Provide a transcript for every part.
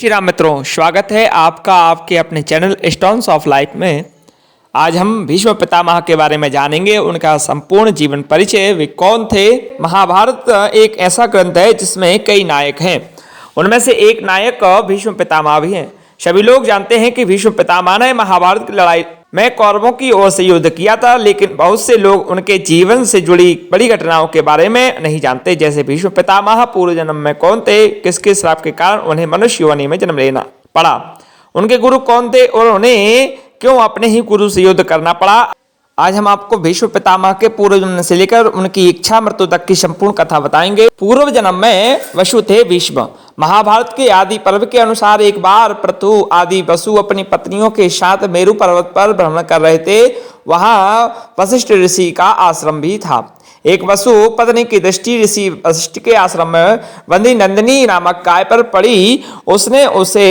श्री राम मित्रों, स्वागत है आपका आपके अपने चैनल स्टोन्स ऑफ लाइफ में। आज हम भीष्म पितामह के बारे में जानेंगे, उनका संपूर्ण जीवन परिचय, वे कौन थे। महाभारत एक ऐसा ग्रंथ है जिसमें कई नायक हैं, उनमें से एक नायक भीष्म पितामह भी हैं। सभी लोग जानते हैं कि भीष्म पितामह ने महाभारत की लड़ाई में कौरवों की ओर से युद्ध किया था, लेकिन बहुत से लोग उनके जीवन से जुड़ी बड़ी घटनाओं के बारे में नहीं जानते। जैसे भीष्म पितामह पूर्व जन्म में कौन थे, किसके श्राप के कारण उन्हें मनुष्य योनि में जन्म लेना पड़ा, उनके गुरु कौन थे और उन्हें क्यों अपने ही गुरु से युद्ध करना पड़ा। आज हम आपको भीष्म पितामह के पूर्व जन्म से लेकर उनकी इच्छा मृत्यु तक की संपूर्ण कथा बताएंगे। पूर्व जन्म में वसु थे भीष्म। महाभारत के आदि पर्व के अनुसार एक बार पृथु आदि वसु अपनी पत्नियों के साथ मेरु पर्वत पर भ्रमण कर रहे थे। वहां वशिष्ठ ऋषि का आश्रम भी था। एक वसु पत्नी की दृष्टि ऋषि वशिष्ठ के आश्रम में बंदी नंदिनी नामक गाय पर पड़ी। उसने उसे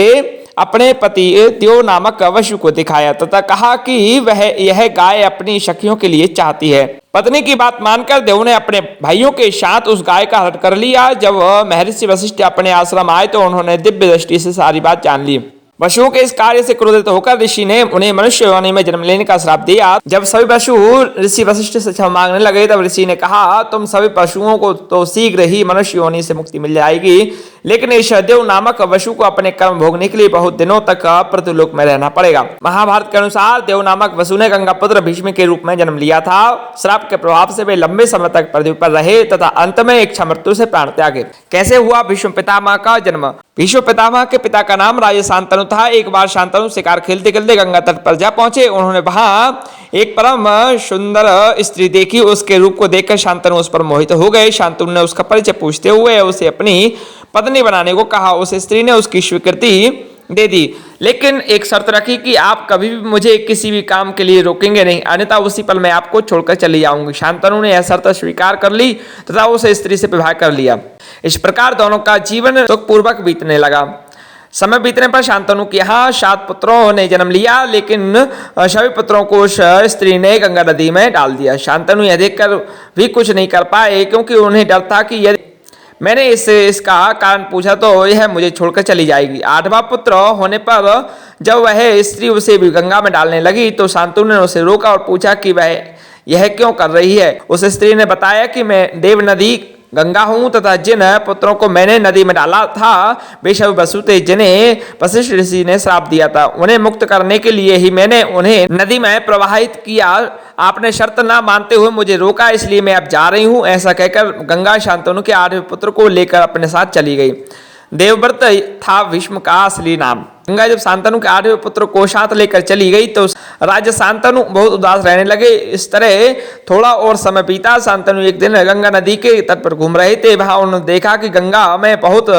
अपने पति देव नामक वसु को दिखाया तथा कहा कि वह यह गाय अपनी सखियों के लिए चाहती है। पत्नी की बात मानकर देव ने अपने भाइयों के साथ उस गाय का हरण कर लिया। जब महर्षि वशिष्ठ अपने आश्रम आए तो उन्होंने दिव्य दृष्टि से सारी बात जान ली। वसुओं के इस कार्य से क्रोधित होकर ऋषि ने उन्हें मनुष्य योनि में जन्म लेने का श्राप दिया। जब सभी पशु ऋषि वशिष्ठ से क्षमा मांगने लगे तब ऋषि ने कहा, तुम सभी पशुओं को तो शीघ्र ही मनुष्य योनि से मुक्ति मिल जाएगी, लेकिन इस देव नामक वसु को अपने कर्म भोगने के लिए बहुत दिनों तक पृथ्वीलोक में रहना पड़ेगा। महाभारत के अनुसार देव नामक वसु ने गंगा पुत्र भीष्म के रूप में जन्म लिया था। श्राप के प्रभाव से वे लंबे समय तक पृथ्वी पर रहे तथा अंत में इच्छा मृत्यु से प्राण त्यागे। कैसे हुआ भीष्म पितामह का जन्म? भीष्म पितामह के पिता का नाम राजा शांतनु था। एक बार शांतनु शिकार खेलते खेलते गंगा तट पर जा पहुंचे। उन्होंने वहां एक परम सुंदर स्त्री देखी। उसके रूप को देखकर शांतनु उस पर मोहित हो गए। शांतनु ने उसका परिचय पूछते हुए उसे अपनी पत्नी बनाने को कहा। उस स्त्री ने उसकी स्वीकृति दे दी, लेकिन एक शर्त रखी कि आप कभी भी मुझे किसी भी काम के लिए रोकेंगे नहीं, अन्यथा उसी पल मैं आपको छोड़कर चली जाऊंगी। शांतनु ने यह शर्त स्वीकार कर ली तथा उस स्त्री से विवाह कर लिया। इस प्रकार दोनों का जीवन सुखपूर्वक बीतने लगा। समय बीतने पर शांतनु के यहाँ 7 पुत्रों ने जन्म लिया, लेकिन सभी पुत्रों को उस स्त्री ने गंगा नदी में डाल दिया। शांतनु यह देखकर भी कुछ नहीं कर पाए, क्योंकि उन्हें डर था कि यदि मैंने इसका कारण पूछा तो यह मुझे छोड़कर चली जाएगी। 8वां पुत्र होने पर जब वह स्त्री उसे भी गंगा में डालने लगी तो शांतनु ने उसे रोका और पूछा कि वह यह क्यों कर रही है। उस स्त्री ने बताया कि मैं देव नदी गंगा हूं तथा जिन पुत्रों को मैंने नदी में डाला था वे सब वसु थे, जिन्हें वशिष्ठ ऋषि ने श्राप दिया था। उन्हें मुक्त करने के लिए ही मैंने उन्हें नदी में प्रवाहित किया। आपने शर्त ना मानते हुए मुझे रोका, इसलिए मैं अब जा रही हूं। ऐसा कहकर गंगा शांतनु के 8वें पुत्र को लेकर अपने साथ चली गई। देवव्रत था भीष्म का असली नाम। गंगा जब शांतनु के 8वें पुत्र को साथ लेकर चली गई तो राजा शांतनु बहुत उदास रहने लगे। इस तरह थोड़ा और समय बीता। शांतनु एक दिन गंगा नदी के तट पर घूम रहे थे। वहां उन्होंने देखा कि गंगा में बहुत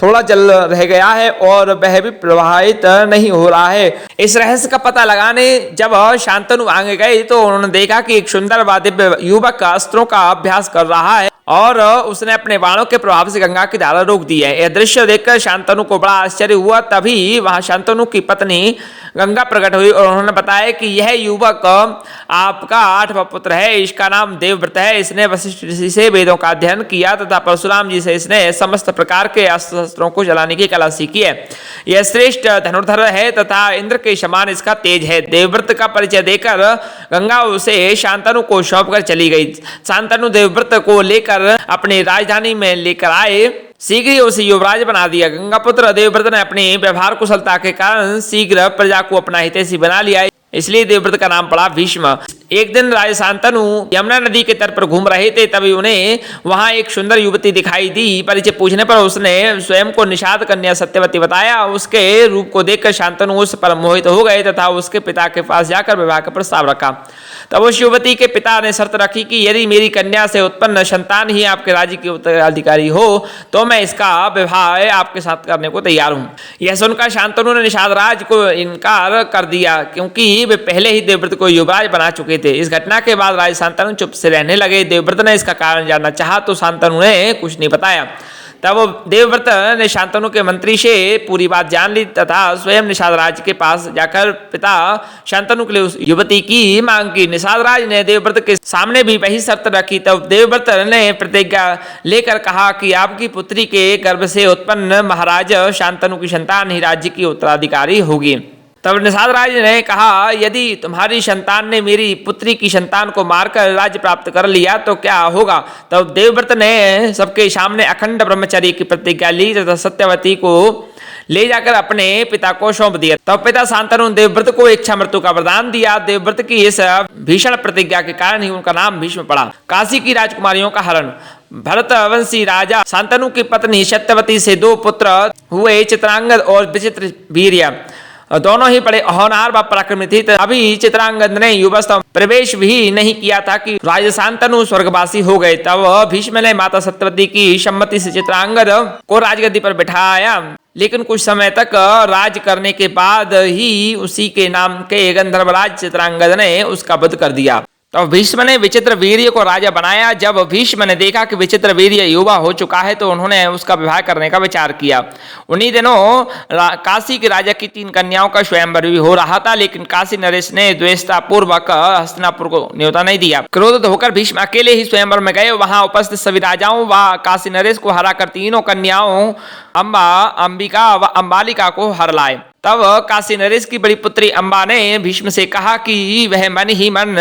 थोड़ा जल रह गया है और वह भी प्रवाहित नहीं हो रहा है। इस रहस्य का पता लगाने जब शांतनु आगे गए तो उन्होंने देखा कि एक सुंदर व दिव्य युवक अस्त्रों का अभ्यास कर रहा है और उसने अपने बाणों के प्रभाव से गंगा की धारा रोक दी है। यह दृश्य देखकर शांतनु को बड़ा आश्चर्य हुआ। तभी वहां शांतनु की पत्नी गंगा प्रकट हुई और उन्होंने बताया कि यह युवक आपका 8वां पुत्र है। इसका नाम देवव्रत है। इसने वशिष्ठ ऋषि से वेदों का अध्ययन किया तथा परशुराम जी से इसने समस्त प्रकार के अस्त्र शस्त्रों को जलाने की कला सीखी है। यह श्रेष्ठ धनुर्धर है तथा इंद्र के समान इसका तेज है। देवव्रत का परिचय देकर गंगा उसे शांतनु को सौंप कर चली गई। शांतनु देवव्रत को लेकर अपनी राजधानी में लेकर आए। शीघ्र ही उसे युवराज बना दिया। गंगा पुत्र देवव्रत ने अपनी व्यवहार कुशलता के कारण शीघ्र प्रजा को अपना हितैषी बना लिया, इसलिए देवव्रत का नाम पड़ा भीष्म। एक दिन राजा शांतनु यमुना नदी के तट पर घूम रहे थे। तभी उन्हें वहां एक सुंदर युवती दिखाई दी। परिचय पूछने पर उसने स्वयं को निषाद कन्या सत्यवती बताया। उसके रूप को देखकर शांतनु उस पर मोहित हो गए तथा उसके पिता के पास जाकर विवाह का प्रस्ताव रखा। तब उस युवती के पिता ने शर्त रखी कि यदि मेरी कन्या से उत्पन्न संतान ही आपके राज्य की उत्तराधिकारी हो तो मैं इसका विवाह आपके साथ करने को तैयार हूं। यह सुनकर शांतनु ने निषाद राज को इनकार कर दिया, क्योंकि वे पहले ही देवव्रत को युवराज बना चुके थे। इस घटना के बाद राजा शांतनु चुप से रहने लगे। देवव्रत ने इसका कारण जानना चाहा तो शांतनु ने कुछ नहीं बताया। तब वो देवव्रत ने शांतनु के मंत्री से पूरी बात जान ली तथा स्वयं निषाद राज के पास जाकर पिता शांतनु के लिए उस युवती की मांग की। निषाद राज ने देवव्रत के सामने भी वही शर्त रखी। तब देवव्रत ने प्रतिज्ञा लेकर कहा कि आपकी पुत्री के गर्भ से उत्पन्न महाराज शांतनु की संतान ही राज्य की उत्तराधिकारी होगी। तब निषाद राज ने कहा, यदि तुम्हारी संतान ने मेरी पुत्री की संतान को मारकर राज्य प्राप्त कर लिया तो क्या होगा। तब देवव्रत ने सबके सामने अखंड ब्रह्मचर्य की प्रतिज्ञा ली तथा सत्यवती को ले जाकर अपने पिता को सौंप दिया। तब पिता शांतनु देवव्रत को इच्छा मृत्यु का वरदान दिया। देवव्रत की इस भीषण प्रतिज्ञा के कारण ही उनका नाम भीष्म पड़ा। काशी की राजकुमारियों का हरण। भरतवंशी राजा शांतनु की पत्नी सत्यवती से 2 पुत्र हुए, चित्रांगद और विचित्र वीर्य। दोनों ही बड़े होनहार व पराक्रमी थे। अभी चित्रांगद ने युवावस्था प्रवेश भी नहीं किया था कि राजा शांतनु स्वर्गवासी हो गए। तब भीष्म ने माता सत्यवती की सम्मति से चित्रांगद को राजगद्दी पर बिठाया, लेकिन कुछ समय तक राज करने के बाद ही उसी के नाम के गंधर्वराज चित्रांगद ने उसका वध कर दिया। तो भीष्म ने विचित्र वीर्य को राजा बनाया। जब भीष्म ने देखा कि विचित्र वीर्य युवा हो चुका है तो उन्होंने उसका विवाह करने का विचार किया। उन्हीं दिनों काशी के राजा की 3 कन्याओं का स्वयंवर भी हो रहा था, लेकिन काशी नरेश ने द्वेषता पूर्वक हस्तिनापुर को न्योता नहीं दिया। क्रोधित होकर भीष्म अकेले ही स्वयंवर में गए। वहां उपस्थित सभी राजाओं व काशी नरेश को हराकर तीनों कन्याओं अंबा, अंबिका व अंबालिका को हर लाए। तब काशी नरेश की बड़ी पुत्री अंबा ने भीष्म से कहा कि वह मन ही मन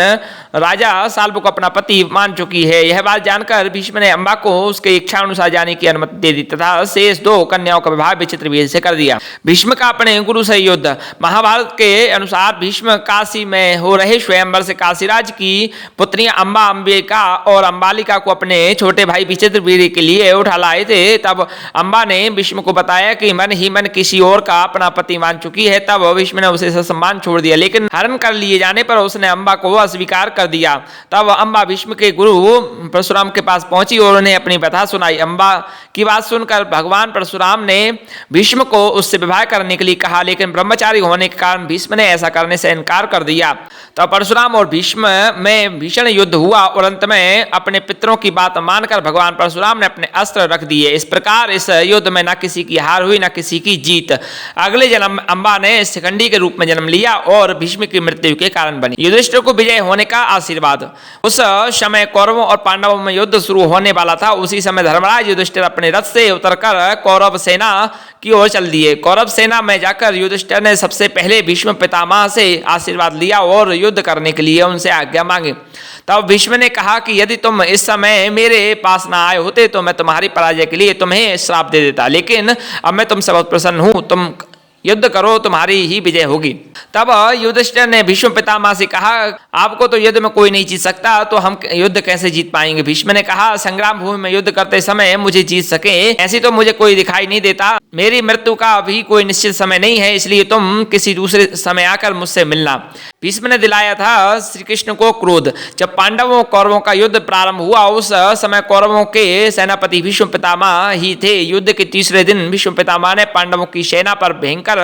राजा साल्व को अपना पति मान चुकी है। यह बात जानकर भीष्म ने अंबा को उसके इच्छा अनुसार जाने की अनुमति दे दी तथा शेष 2 कन्याओं का विवाह विचित्र वीर्य से कर दिया। भीष्म का अपने गुरु से युद्ध। महाभारत के अनुसार भीष्म काशी में हो रहे स्वयंवर से काशीराज की पुत्रियां अंबा, अंबिका और अंबालिका को अपने छोटे भाई विचित्र वीर्य के लिए उठा लाए थे। तब अंबा ने भीष्म को बताया कि मन ही मन किसी और का अपना पति मान चुकी है। तब भीष्म ने उसे सम्मान छोड़ दिया, लेकिन हरण कर लिए जाने पर उसने अंबा को अस्वीकार कर दिया। तब अंबा भीष्म के गुरु परशुराम के पास पहुंची और उन्हें अपनी व्यथा सुनाई। अंबा की बात सुनकर भगवान परशुराम ने भीष्म को उससे विवाह करने के लिए कहा, लेकिन ब्रह्मचारी होने के कारण भीष्म ने ऐसा करने से इनकार कर दिया। तब परशुराम और भीष्म में भीषण युद्ध हुआ और अंत में अपने पितरों की बात मानकर भगवान परशुराम ने अपने अस्त्र रख दिए। इस प्रकार इस युद्ध में न किसी की हार हुई न किसी की जीत। अगले जन्म अंबा ने शिखंडी के रूप में जन्म लिया और भीष्म की मृत्यु के कारण बनी। युधिष्ठिर को विजय होने का आशीर्वाद। उस समय कौरवों और पांडवों में युद्ध शुरू होने वाला था। उसी समय धर्मराज युधिष्ठिर अपने रथ से उतरकर कौरव सेना की ओर चल दिए। कौरव सेना में जाकर युधिष्ठिर ने सबसे पहले भीष्म पितामह से आशीर्वाद लिया और युद्ध करने के लिए उनसे आज्ञा मांगी। तब भीष्म ने कहा कि यदि तुम इस समय मेरे पास ना आए होते तो मैं तुम्हारी पराजय के लिए तुम्हें श्राप दे देता, लेकिन अब मैं तुमसे बहुत प्रसन्न हूं। तुम युद्ध करो, तुम्हारी ही विजय होगी। तब युधिष्ठिर ने भीष्म पितामह से कहा, आपको तो युद्ध में कोई नहीं जीत सकता, तो हम युद्ध कैसे जीत पाएंगे। भीष्म ने कहा, संग्राम भूमि में युद्ध करते समय मुझे जीत सके ऐसी तो मुझे कोई दिखाई नहीं देता। मेरी मृत्यु का अभी कोई निश्चित समय नहीं है, इसलिए तुम किसी दूसरे समय आकर मुझसे मिलना। भीष्म ने दिलाया था श्री कृष्ण को क्रोध। जब पांडवों कौरवों का युद्ध प्रारंभ हुआ उस समय कौरवों के सेनापति भीष्म पितामह ही थे। युद्ध के तीसरे दिन भीष्म पितामह ने पांडवों की सेना पर भयंकर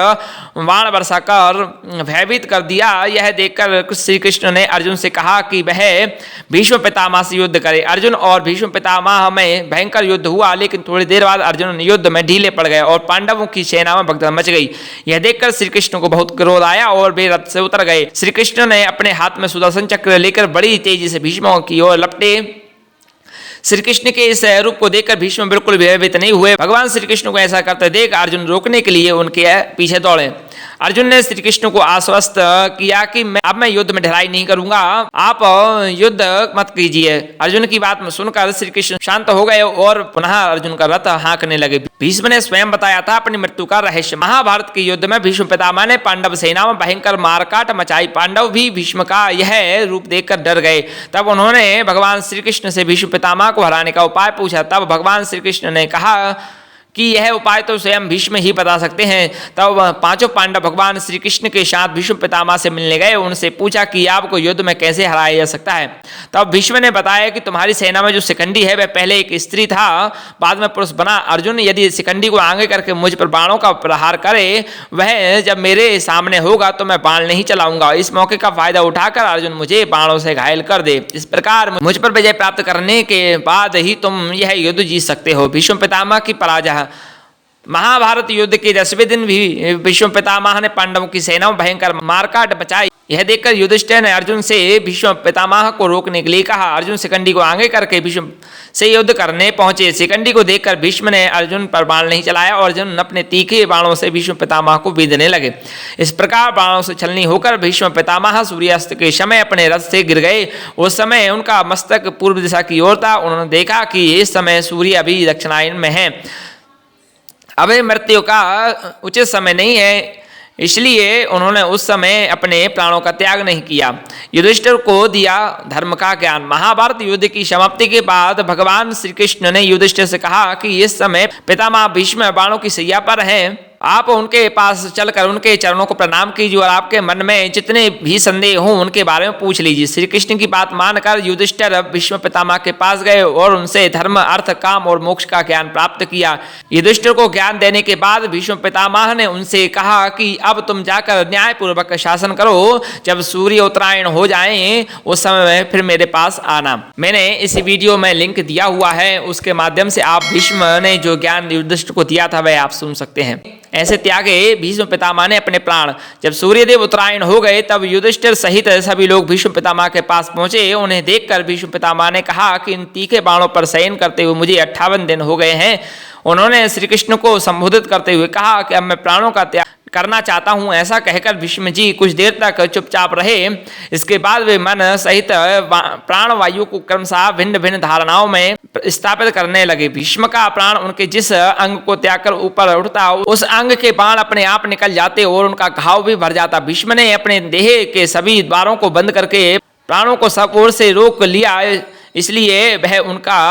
बाण वर्षा कर भयभीत कर दिया। यह देखकर श्री कृष्ण ने अर्जुन से कहा कि वह भीष्म पितामह से युद्ध करे। अर्जुन और भीष्म पितामह में भयंकर युद्ध हुआ, लेकिन थोड़ी देर बाद अर्जुन युद्ध में ढीले पड़ गए और पांडवों की सेना में भगदड़ मच गई। यह देखकर श्री कृष्ण को बहुत क्रोध आया और वे रथ से उतर गए। श्री कृष्ण ने अपने हाथ में सुदर्शन चक्र लेकर बड़ी तेजी से भीष्म की ओर लपटे। श्री कृष्ण के इस रूप को देखकर भीष्म बिल्कुल भयभीत नहीं हुए। भगवान श्री कृष्ण को ऐसा करते देख अर्जुन रोकने के लिए उनके पीछे दौड़े। अर्जुन ने श्री कृष्ण को आश्वस्त किया कि मैं युद्ध में ढिलाई नहीं करूंगा, आप युद्ध मत कीजिए। अर्जुन की बात में सुनकर श्री कृष्ण शांत हो गए और पुनः अर्जुन का रथ हाँकने लगे। भीष्म ने स्वयं बताया था अपनी मृत्यु का रहस्य। महाभारत के युद्ध में भीष्म पितामह ने पांडव सेना में भयंकर मारकाट मचाई। पांडव भी भीष्म का यह रूप देखकर डर गए। तब उन्होंने भगवान श्री कृष्ण से भीष्म पितामह को हराने का उपाय पूछा। तब भगवान श्री कृष्ण ने कहा कि यह उपाय तो स्वयं भीष्म ही बता सकते हैं। तब पांचों पांडव भगवान श्री कृष्ण के साथ भीष्म पितामह से मिलने गए। उनसे पूछा कि आपको युद्ध में कैसे हराया जा सकता है। तब भीष्म ने बताया कि तुम्हारी सेना में जो शिखंडी है वह पहले एक स्त्री था, बाद में पुरुष बना। अर्जुन यदि शिखंडी को आगे करके मुझ पर बाणों का प्रहार करे, वह जब मेरे सामने होगा तो मैं बाण नहीं चलाऊंगा। इस मौके का फायदा उठाकर अर्जुन मुझे बाणों से घायल कर दे। इस प्रकार मुझ पर विजय प्राप्त करने के बाद ही तुम यह युद्ध जीत सकते हो। भीष्म पितामह की पराजय। महाभारत युद्ध के 10वें दिन भी भीष्म पितामह ने पांडवों की सेना में भयंकर मारकाट मचाई। यह देखकर युधिष्ठिर ने अर्जुन से भीष्म पितामह को रोकने के लिए कहा। अर्जुन शिखंडी को आगे करके भीष्म से युद्ध करने पहुंचे। शिखंडी को देखकर भीष्म ने अर्जुन पर बाण नहीं चलाया और अर्जुन अपने तीखे बाणों से भीष्म पितामह को बीधने लगे। इस प्रकार बाणों से छलनी होकर भीष्म पितामह सूर्यास्त के समय अपने रथ से गिर गए। उस समय उनका मस्तक पूर्व दिशा की ओर था। उन्होंने देखा कि इस समय सूर्य अभी दक्षिणायन में है, अभी मृत्यु का उचित समय नहीं है, इसलिए उन्होंने उस समय अपने प्राणों का त्याग नहीं किया। युधिष्ठिर को दिया धर्म का ज्ञान। महाभारत युद्ध की समाप्ति के बाद भगवान श्री कृष्ण ने युधिष्ठिर से कहा कि इस समय पितामह भीष्म बाणों की सैया पर हैं। आप उनके पास चलकर उनके चरणों को प्रणाम कीजिए और आपके मन में जितने भी संदेह हों उनके बारे में पूछ लीजिए। श्री कृष्ण की बात मानकर युधिष्ठिर भीष्म पितामह के पास गए और उनसे धर्म, अर्थ, काम और मोक्ष का ज्ञान प्राप्त किया। युधिष्ठिर को ज्ञान देने के बाद भीष्म पितामह ने उनसे कहा कि अब तुम जाकर न्यायपूर्वक शासन करो। जब सूर्य उत्तरायण हो जाए उस समय फिर मेरे पास आना। मैंने इस वीडियो में लिंक दिया हुआ है, उसके माध्यम से आप भीष्म ने जो ज्ञान युधिष्ठिर को दिया था वह आप सुन सकते हैं। ऐसे त्यागे भीष्म पितामह ने अपने प्राण। जब सूर्यदेव उत्तरायण हो गए तब युधिष्ठिर सहित सभी लोग भीष्म पितामह के पास पहुंचे। उन्हें देखकर भीष्म पितामह ने कहा कि इन तीखे बाणों पर शयन करते हुए मुझे 58 दिन हो गए हैं। उन्होंने श्री कृष्ण को संबोधित करते हुए कहा कि अब मैं प्राणों का त्याग करना चाहता हूं। ऐसा कहकर भीष्म जी कुछ देर तक चुपचाप रहे। इसके बाद वे मन सहित प्राण वायु को क्रमशः भिन्न भिन्न धारणाओं में स्थापित करने लगे। भीष्म का प्राण उनके जिस अंग को त्याग कर ऊपर उठता उस अंग के बाण अपने आप निकल जाते और उनका घाव भी भर जाता। भीष्म ने अपने देह के सभी द्वारों को बंद करके प्राणों को सब ओर से रोक लिया, इसलिए वह उनका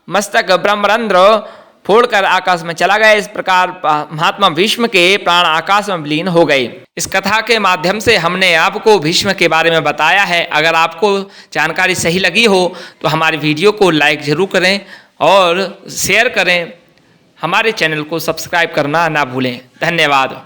मस्तक ब्रह्मरंध्र फोड़कर आकाश में चला गया। इस प्रकार महात्मा भीष्म के प्राण आकाश में विलीन हो गए। इस कथा के माध्यम से हमने आपको भीष्म के बारे में बताया है। अगर आपको जानकारी सही लगी हो तो हमारी वीडियो को लाइक जरूर करें और शेयर करें। हमारे चैनल को सब्सक्राइब करना ना भूलें। धन्यवाद।